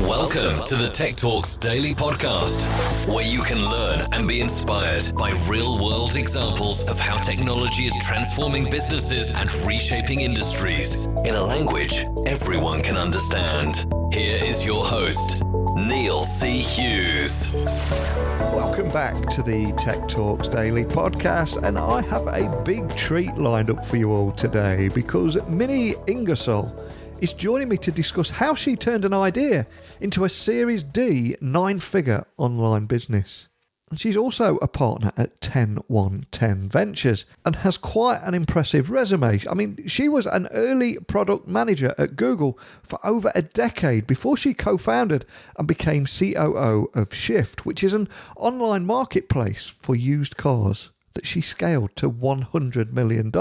Welcome to the Tech Talks Daily Podcast, where you can learn and be inspired by real-world examples of how technology is transforming businesses and reshaping industries in a language everyone can understand. Here is your host, Neil C. Hughes. Welcome back to the Tech Talks Daily Podcast, and I have a big treat lined up for you all today because Minnie Ingersoll is joining me to discuss how she turned an idea into a Series D 9-figure online business. And she's also a partner at TenOneTen Ventures and has quite an impressive resume. I mean, she was an early product manager at Google for over a decade before she co-founded and became COO of Shift, which is an online marketplace for used cars that she scaled to $100 million.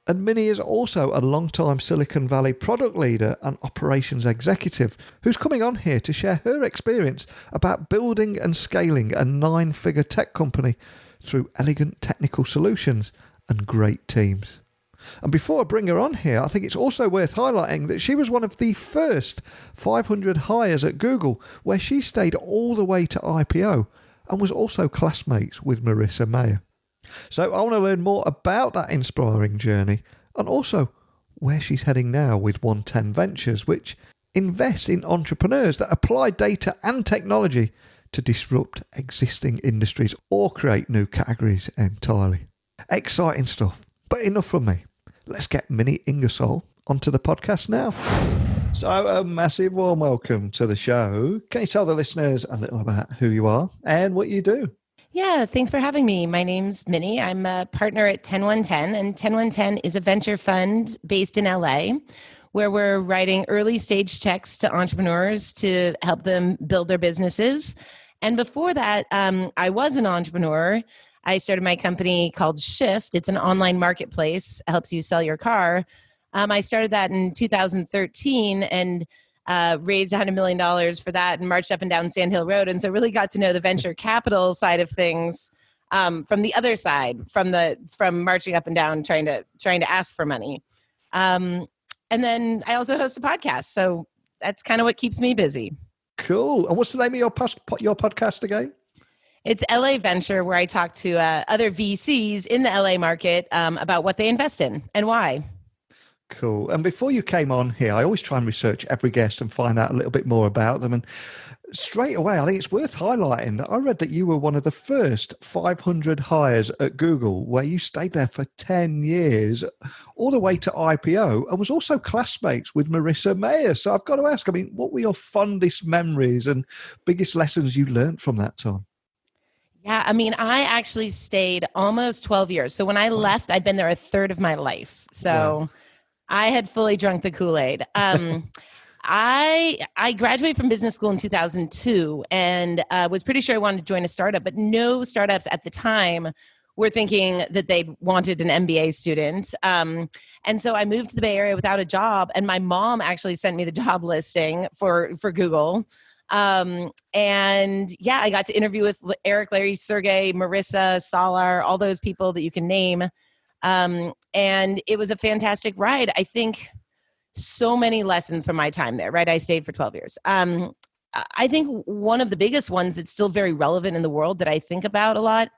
And Minnie is also a long-time Silicon Valley product leader and operations executive who's coming on here to share her experience about building and scaling a 9-figure tech company through elegant technical solutions and great teams. And before I bring her on here, I think it's also worth highlighting that she was one of the first 500 hires at Google, where she stayed all the way to IPO and was also classmates with Marissa Mayer. So I want to learn more about that inspiring journey and also where she's heading now with TenOneTen Ventures, which invests in entrepreneurs that apply data and technology to disrupt existing industries or create new categories entirely. Exciting stuff, but enough from me. Let's get Minnie Ingersoll onto the podcast now. So a massive warm welcome to the show. Can you tell the listeners a little about who you are and what you do? Yeah, thanks for having me. My name's Minnie. I'm a partner at TenOneTen, and TenOneTen is a venture fund based in LA, where we're writing early stage checks to entrepreneurs to help them build their businesses. And before that, I was an entrepreneur. I started my company called Shift. It's an online marketplace, helps you sell your car. I started that in 2013 and raised $100 million for that and marched up and down Sand Hill Road. And so really got to know the venture capital side of things from the other side, from marching up and down, trying to ask for money. And then I also host a podcast. So that's kind of what keeps me busy. Cool. And what's the name of your podcast again? It's LA Venture, where I talk to other VCs in the LA market about what they invest in and why. Cool. And before you came on here, I always try and research every guest and find out a little bit more about them. And straight away, I think it's worth highlighting that I read that you were one of the first 500 hires at Google, where you stayed there for 10 years, all the way to IPO, and was also classmates with Marissa Mayer. So I've got to ask, I mean, what were your fondest memories and biggest lessons you learned from that time? Yeah, I mean, I actually stayed almost 12 years. So when I left, I'd been there a third of my life. So wow. I had fully drunk the Kool-Aid. I graduated from business school in 2002 and was pretty sure I wanted to join a startup, but no startups at the time were thinking that they wanted an MBA student. And so I moved to the Bay Area without a job, and my mom actually sent me the job listing for Google. And yeah, I got to interview with Eric, Larry, Sergey, Marissa, Salar, all those people that you can name. And it was a fantastic ride. I think so many lessons from my time there, right? I stayed for 12 years. I think one of the biggest ones that's still very relevant in the world that I think about a lot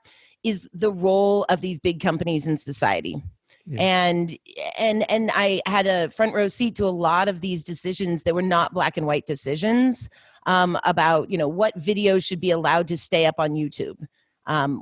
is the role of these big companies in society. Yeah. And I had a front row seat to a lot of these decisions that were not black and white decisions, about, what videos should be allowed to stay up on YouTube.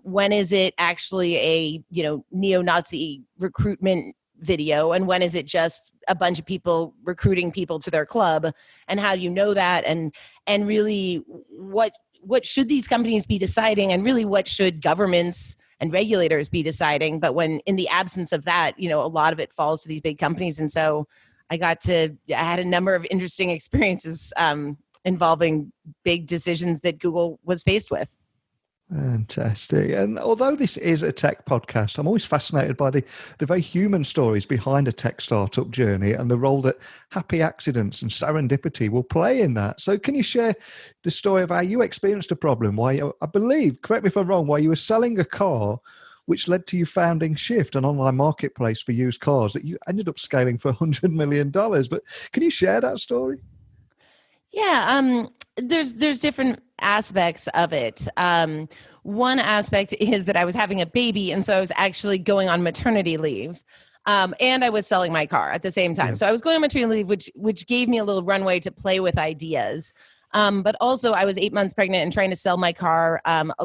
When is it actually a, neo-Nazi recruitment video? And when is it just a bunch of people recruiting people to their club? And how do you know that? And really, what should these companies be deciding? And really, what should governments and regulators be deciding? But when in the absence of that, a lot of it falls to these big companies. And so I had a number of interesting experiences involving big decisions that Google was faced with. Fantastic. And although this is a tech podcast, I'm always fascinated by the very human stories behind a tech startup journey and the role that happy accidents and serendipity will play in that. So can you share the story of how you experienced a problem, I believe, correct me if I'm wrong, why you were selling a car which led to you founding Shift, an online marketplace for used cars that you ended up scaling for $100 million. But can you share that story? Yeah, there's different aspects of it. One aspect is that I was having a baby, and so I was actually going on maternity leave. And I was selling my car at the same time. Yeah. So I was going on maternity leave, which gave me a little runway to play with ideas. But also I was 8 months pregnant and trying to sell my car.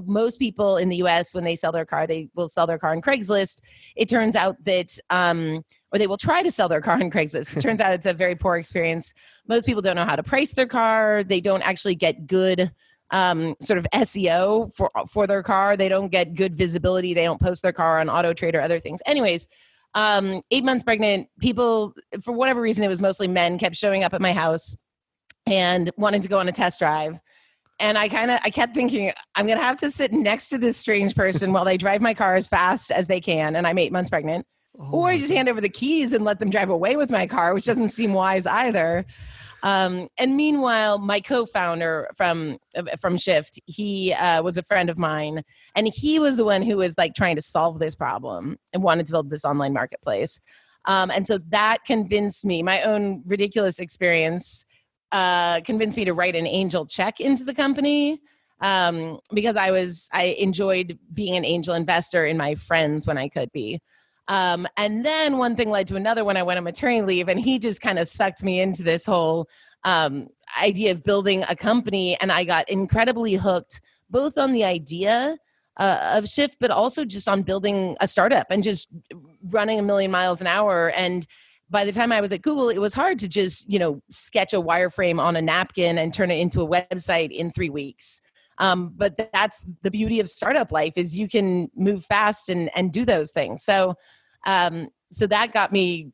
Most people in the US, when they sell their car, they will sell their car on Craigslist. It turns out that, or they will try to sell their car on Craigslist. It turns out it's a very poor experience. Most people don't know how to price their car. They don't actually get good sort of SEO for their car. They don't get good visibility. They don't post their car on Auto Trader, other things. Anyways, 8 months pregnant, people, for whatever reason, it was mostly men, kept showing up at my house and wanting to go on a test drive. And I kept thinking, I'm going to have to sit next to this strange person while they drive my car as fast as they can. And I'm 8 months pregnant. Or I just hand over the keys and let them drive away with my car, which doesn't seem wise either. And meanwhile, my co-founder from Shift, he was a friend of mine, and he was the one who was like trying to solve this problem and wanted to build this online marketplace. And so that convinced me, my own ridiculous experience convinced me to write an angel check into the company because I enjoyed being an angel investor in my friends when I could be. And then one thing led to another when I went on maternity leave, and he just kind of sucked me into this whole idea of building a company. And I got incredibly hooked both on the idea of Shift, but also just on building a startup and just running a million miles an hour. And by the time I was at Google, it was hard to just, sketch a wireframe on a napkin and turn it into a website in 3 weeks. But that's the beauty of startup life, is you can move fast and do those things. So that got me,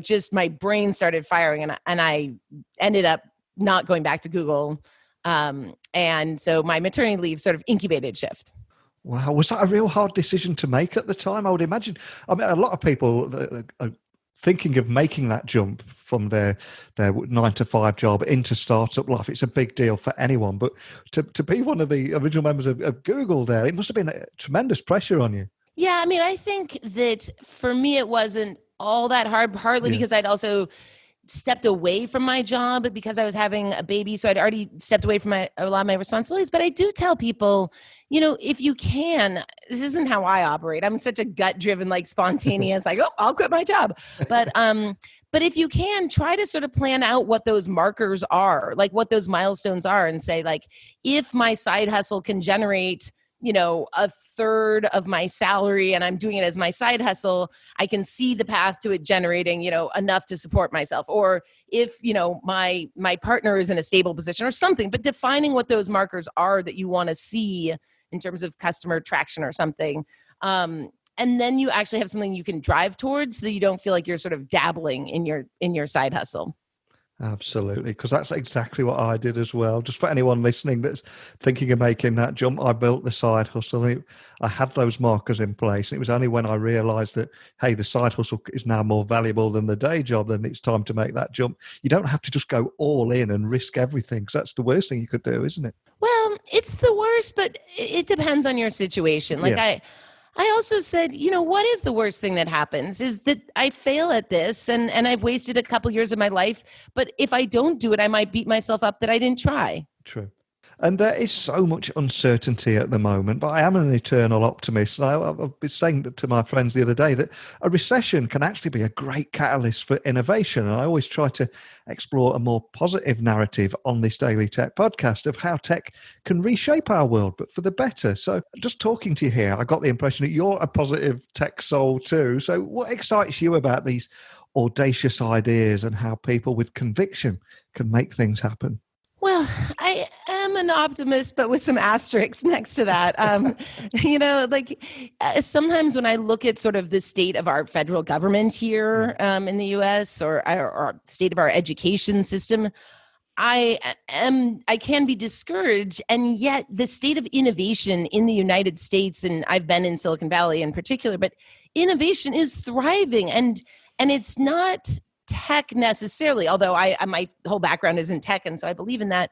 just my brain started firing, and I ended up not going back to Google. And so my maternity leave sort of incubated Shift. Wow. Was that a real hard decision to make at the time? I would imagine. I mean, a lot of people are thinking of making that jump from their 9-to-5 job into startup life. It's a big deal for anyone. But to be one of the original members of Google there, it must have been a tremendous pressure on you. Yeah, I mean, I think that for me, it wasn't all that hard, partly because I'd also stepped away from my job because I was having a baby. So I'd already stepped away from a lot of my responsibilities. But I do tell people, if you can, this isn't how I operate. I'm such a gut-driven, like spontaneous, like, I'll quit my job. But if you can, try to sort of plan out what those markers are, like what those milestones are, and say, like, if my side hustle can generate a third of my salary and I'm doing it as my side hustle, I can see the path to it generating, enough to support myself. Or if, my partner is in a stable position or something, but defining what those markers are that you want to see in terms of customer traction or something. And then you actually have something you can drive towards so that you don't feel like you're sort of dabbling in your side hustle. Absolutely, because that's exactly what I did as well. Just for anyone listening that's thinking of making that jump, I built the side hustle. I had those markers in place. And it was only when I realized that, hey, the side hustle is now more valuable than the day job, then it's time to make that jump. You don't have to just go all in and risk everything, because that's the worst thing you could do, isn't it? Well, it's the worst, but it depends on your situation. Like I also said, what is the worst thing that happens is that I fail at this and I've wasted a couple years of my life. But if I don't do it, I might beat myself up that I didn't try. True. And there is so much uncertainty at the moment, but I am an eternal optimist. I've been saying to my friends the other day that a recession can actually be a great catalyst for innovation. And I always try to explore a more positive narrative on this Daily Tech podcast of how tech can reshape our world, but for the better. So just talking to you here, I got the impression that you're a positive tech soul too. So what excites you about these audacious ideas and how people with conviction can make things happen? Well, I am an optimist, but with some asterisks next to that. Sometimes when I look at sort of the state of our federal government here in the U.S. or state of our education system, I can be discouraged. And yet the state of innovation in the United States, and I've been in Silicon Valley in particular, but innovation is thriving, and it's not tech necessarily, although my whole background is in tech, and so I believe in that.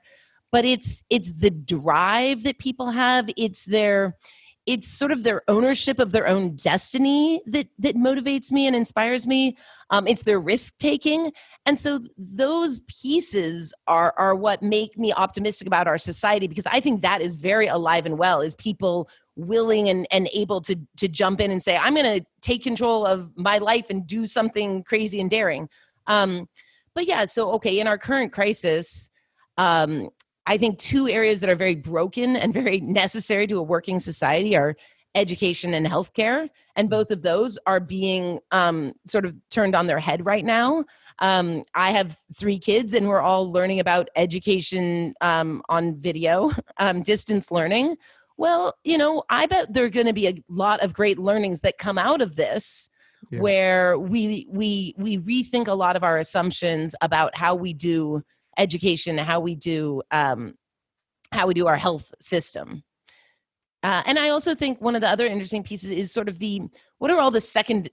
But it's the drive that people have. It's their it's sort of their ownership of their own destiny that motivates me and inspires me. It's their risk taking. And so those pieces are what make me optimistic about our society, because I think that is very alive and well, is people willing and able to jump in and say, I'm going to take control of my life and do something crazy and daring. But yeah, so, okay, in our current crisis, I think two areas that are very broken and very necessary to a working society are education and healthcare. And both of those are being sort of turned on their head right now. I have 3 kids, and we're all learning about education on video, distance learning. Well, I bet there are going to be a lot of great learnings that come out of this, where we rethink a lot of our assumptions about how we do education, how we do our health system. And I also think one of the other interesting pieces is sort of what are all the second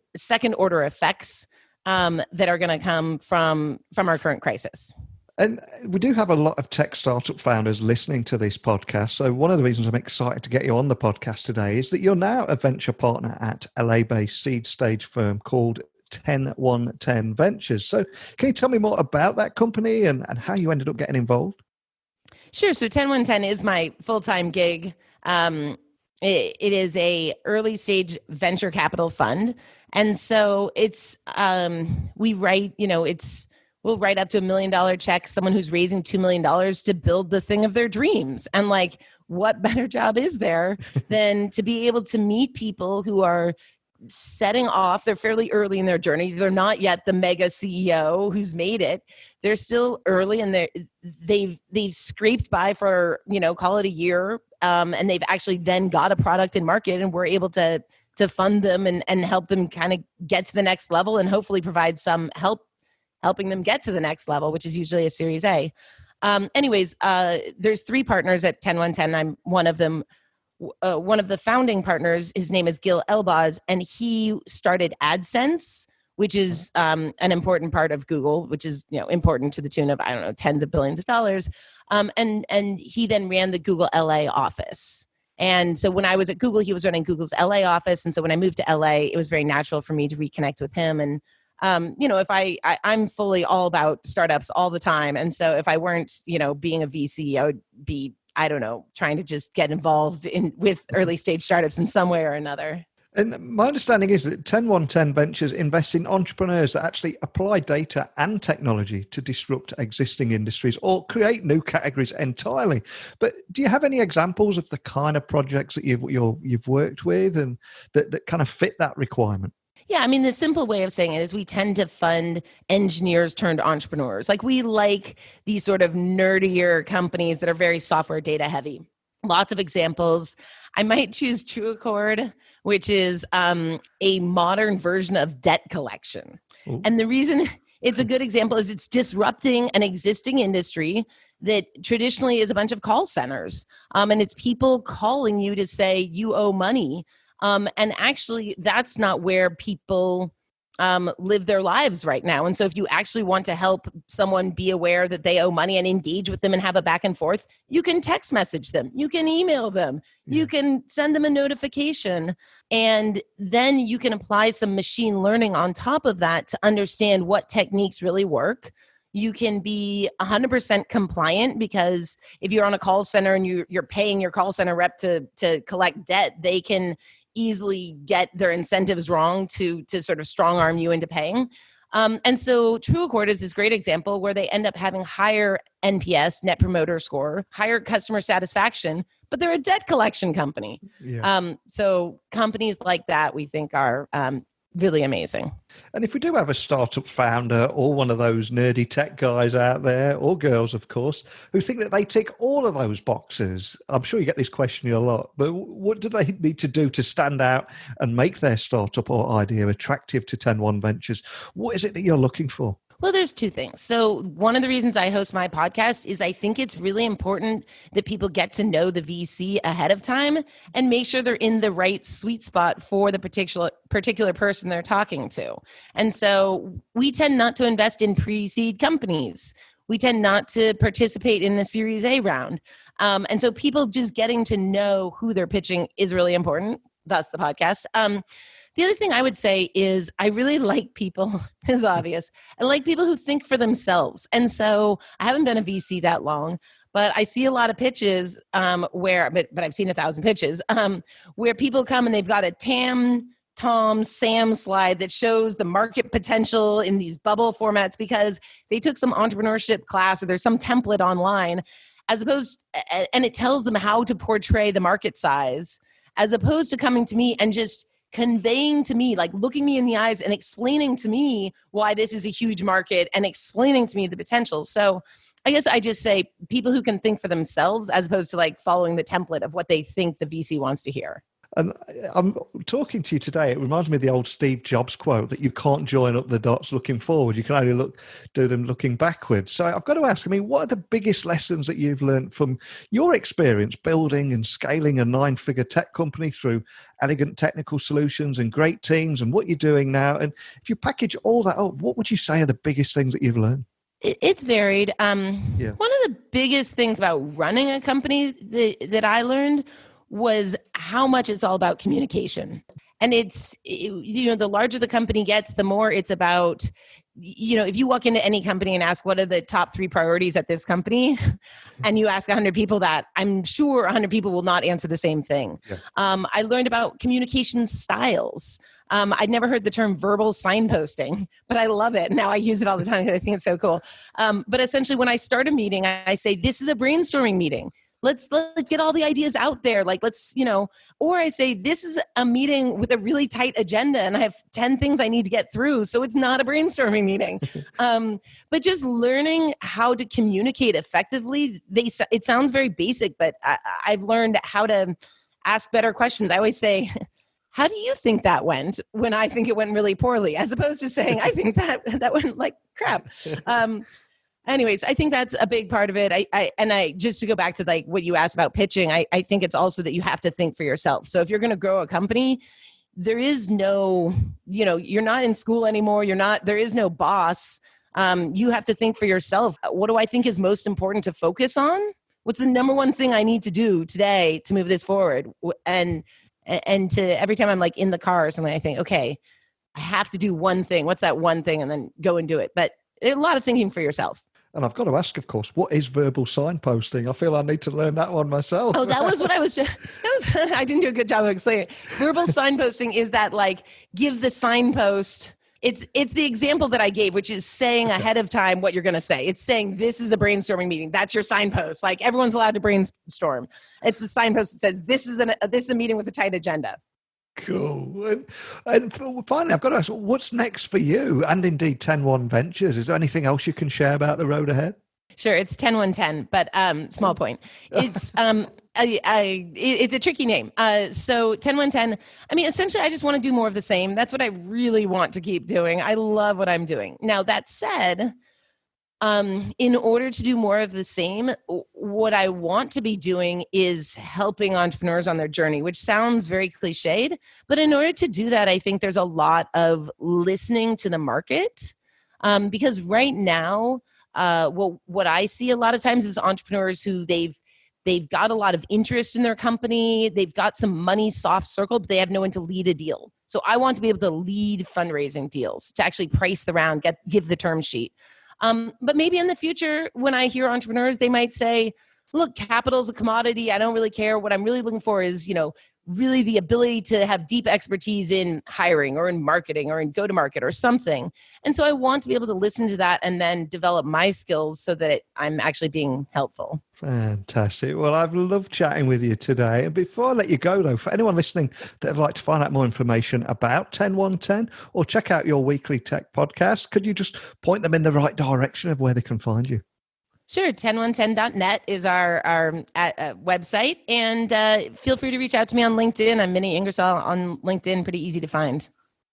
order effects that are going to come from our current crisis. And we do have a lot of tech startup founders listening to this podcast. So one of the reasons I'm excited to get you on the podcast today is that you're now a venture partner at LA-based seed stage firm called TenOneTen Ventures. So can you tell me more about that company and how you ended up getting involved? Sure. So TenOneTen is my full-time gig. It is a early stage venture capital fund. And so it's, we'll write up to $1 million check, someone who's raising $2 million to build the thing of their dreams. And like, what better job is there than to be able to meet people who are setting off? They're fairly early in their journey. They're not yet the mega CEO who's made it. They're still early, and they've scraped by for, call it a year. And they've actually then got a product in market, and we're able to fund them and help them kind of get to the next level, and hopefully provide some helping them get to the next level, which is usually a Series A. There's 3 partners at TenOneTen. I'm one of them. One of the founding partners, his name is Gil Elbaz, and he started AdSense, which is an important part of Google, which is important to the tune of, tens of billions of dollars. And he then ran the Google LA office. And so when I was at Google, he was running Google's LA office. And so when I moved to LA, it was very natural for me to reconnect with him. And if I'm fully all about startups all the time. And so if I weren't, being a VC, I would be, trying to just get involved with early stage startups in some way or another. And my understanding is that TenOneTen Ventures invests in entrepreneurs that actually apply data and technology to disrupt existing industries or create new categories entirely. But do you have any examples of the kind of projects that you've worked with and that kind of fit that requirement? Yeah, the simple way of saying it is we tend to fund engineers turned entrepreneurs. Like, we like these sort of nerdier companies that are very software data heavy. Lots of examples. I might choose TrueAccord, which is a modern version of debt collection. Ooh. And the reason it's a good example is it's disrupting an existing industry that traditionally is a bunch of call centers. And it's people calling you to say you owe money. And actually, that's not where people live their lives right now. And so if you actually want to help someone be aware that they owe money and engage with them and have a back and forth, you can text message them, you can email them, you can send them a notification, and then you can apply some machine learning on top of that to understand what techniques really work. You can be 100% compliant, because if you're on a call center and you're paying your call center rep to collect debt, they can easily get their incentives wrong to sort of strong arm you into paying. And so TrueAccord is this great example where they end up having higher NPS, Net Promoter Score, higher customer satisfaction, but they're a debt collection company. Yeah. So companies like that we think are really amazing. And if we do have a startup founder or one of those nerdy tech guys out there, or girls, of course, who think that they tick all of those boxes, I'm sure you get this question a lot, but what do they need to do to stand out and make their startup or idea attractive to TenOneTen Ventures? What is it that you're looking for? Well, there's 2 things. So one of the reasons I host my podcast is I think it's really important that people get to know the VC ahead of time and make sure they're in the right sweet spot for the particular person they're talking to. And so we tend not to invest in pre-seed companies. we tend not to participate in the Series A round. And so people just getting to know who they're pitching is really important. Thus the podcast. The other thing I would say is I really like people, is obvious. I like people who think for themselves. And so I haven't been a VC that long, but I see a lot of pitches but I've seen 1,000 pitches where people come and they've got a TAM, Tom, Sam slide that shows the market potential in these bubble formats because they took some entrepreneurship class or there's some template online and it tells them how to portray the market size as opposed to coming to me and just conveying to me, like looking me in the eyes and explaining to me why this is a huge market and explaining to me the potential. So I guess I just say people who can think for themselves as opposed to like following the template of what they think the VC wants to hear. And I'm talking to you today, it reminds me of the old Steve Jobs quote that you can't join up the dots looking forward. You can only do them looking backwards. So I've got to ask, what are the biggest lessons that you've learned from your experience building and scaling a 9-figure tech company through elegant technical solutions and great teams and what you're doing now? And if you package all that up, what would you say are the biggest things that you've learned? It's varied. One of the biggest things about running a company that I learned was how much it's all about communication. And the larger the company gets, the more it's about, if you walk into any company and ask what are the top 3 priorities at this company, and you ask 100 people that, I'm sure 100 people will not answer the same thing. Yeah. I learned about communication styles. I'd never heard the term verbal signposting, but I love it. Now I use it all the time because I think it's so cool. But essentially when I start a meeting, I say, this is a brainstorming meeting. Let's get all the ideas out there. Like, or I say, this is a meeting with a really tight agenda and I have 10 things I need to get through. So it's not a brainstorming meeting. But just learning how to communicate effectively, it sounds very basic, but I've learned how to ask better questions. I always say, how do you think that went when I think it went really poorly, as opposed to saying, I think that went like crap. Anyways, I think that's a big part of it. I just to go back to like what you asked about pitching, I think it's also that you have to think for yourself. So if you're going to grow a company, there is no, you're not in school anymore. There is no boss. You have to think for yourself. What do I think is most important to focus on? What's the number one thing I need to do today to move this forward? And to every time I'm like in the car or something, I think, okay, I have to do one thing. What's that one thing? And then go and do it. But a lot of thinking for yourself. And I've got to ask, of course, what is verbal signposting? I feel I need to learn that one myself. Oh, that was what I was just, I didn't do a good job of explaining it. Verbal signposting is that like, give the signpost. It's the example that I gave, which is saying ahead of time what you're going to say. It's saying, this is a brainstorming meeting. That's your signpost. Like everyone's allowed to brainstorm. It's the signpost that says, this is a meeting with a tight agenda. Cool. And finally, I've got to ask, what's next for you and indeed TenOneTen Ventures? Is there anything else you can share about the road ahead? Sure. It's TenOneTen, but small point. It's it's a tricky name. So TenOneTen, essentially, I just want to do more of the same. That's what I really want to keep doing. I love what I'm doing. Now, that said, in order to do more of the same, what I want to be doing is helping entrepreneurs on their journey, which sounds very cliched. But in order to do that, I think there's a lot of listening to the market. Because right now, what I see a lot of times is entrepreneurs who they've got a lot of interest in their company. They've got some money soft circled, but they have no one to lead a deal. So I want to be able to lead fundraising deals, to actually price the round, give the term sheet. But maybe in the future, when I hear entrepreneurs, they might say, look, capital is a commodity. I don't really care. What I'm really looking for is, really the ability to have deep expertise in hiring or in marketing or in go-to-market or something. And so I want to be able to listen to that and then develop my skills so that I'm actually being helpful. Fantastic. Well, I've loved chatting with you today. And before I let you go, though, for anyone listening that would like to find out more information about TenOneTen or check out your weekly tech podcast, could you just point them in the right direction of where they can find you? Sure. TenOneTen.net is our website. And feel free to reach out to me on LinkedIn. I'm Minnie Ingersoll on LinkedIn. Pretty easy to find.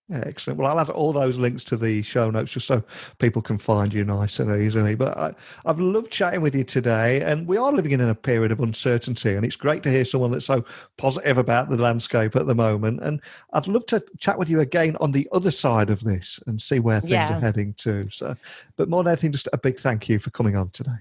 Excellent. Well, I'll add all those links to the show notes just so people can find you nice and easily. But I've loved chatting with you today, and we are living in a period of uncertainty, and it's great to hear someone that's so positive about the landscape at the moment. And I'd love to chat with you again on the other side of this and see where things are heading to. So, but more than anything, just a big thank you for coming on today.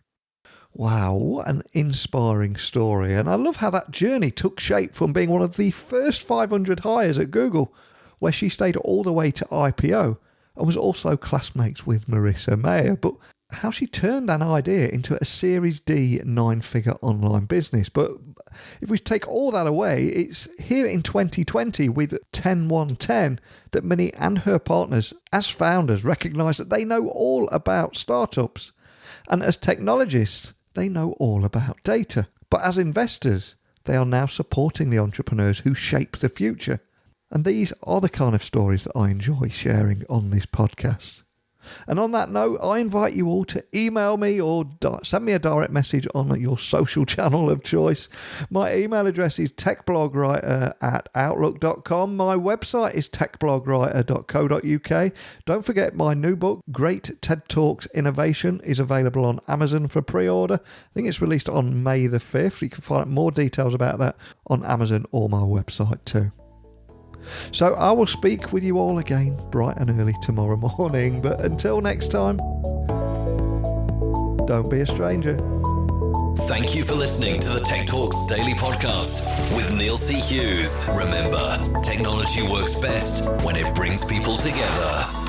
Wow, what an inspiring story. And I love how that journey took shape from being one of the first 500 hires at Google, where she stayed all the way to IPO and was also classmates with Marissa Mayer, but how she turned an idea into a Series D 9-figure online business. But if we take all that away, it's here in 2020 with TenOneTen that Minnie and her partners, as founders, recognise that they know all about startups. And as technologists, they know all about data. But as investors, they are now supporting the entrepreneurs who shape the future. And these are the kind of stories that I enjoy sharing on this podcast. And on that note, I invite you all to email me or send me a direct message on your social channel of choice. My email address is techblogwriter@outlook.com. My website is techblogwriter.co.uk. Don't forget my new book, Great TED Talks Innovation, is available on Amazon for pre-order. I think it's released on May the 5th. You can find out more details about that on Amazon or my website too. So I will speak with you all again bright and early tomorrow morning. But until next time, don't be a stranger. Thank you for listening to the Tech Talks Daily Podcast with Neil C. Hughes. Remember, technology works best when it brings people together.